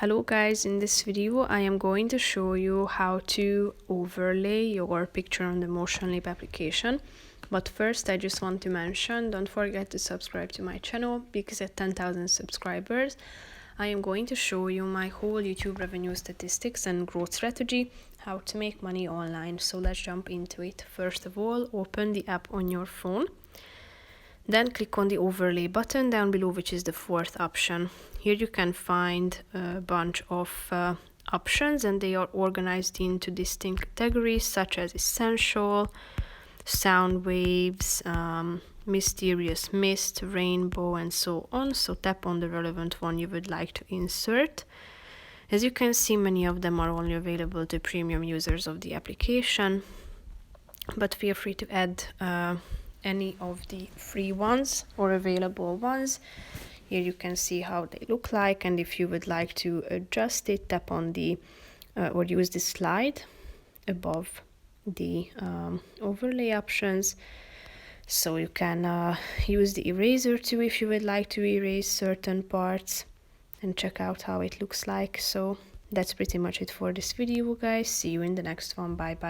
Hello guys, in this video I am going to show you how to overlay your picture on the Motionleap application. But first I just want to mention, don't forget to subscribe to my channel because at 10,000 subscribers I am going to show you my whole YouTube revenue statistics and growth strategy, how to make money online. So let's jump into it. First of all, open the app on your phone. Then click on the overlay button down below, which is the fourth option. Here you can find a bunch of options, and they are organized into distinct categories such as essential, sound waves, mysterious mist, rainbow, and so on. So tap on the relevant one you would like to insert. As you can see, many of them are only available to premium users of the application, but feel free to add any of the free ones or available ones. Here you can see how they look like, and if you would like to adjust it, tap on the or use the slide above the overlay options. So you can use the eraser too if you would like to erase certain parts, and check out how it looks like. So that's pretty much it for this video, guys. See you in the next one. Bye bye.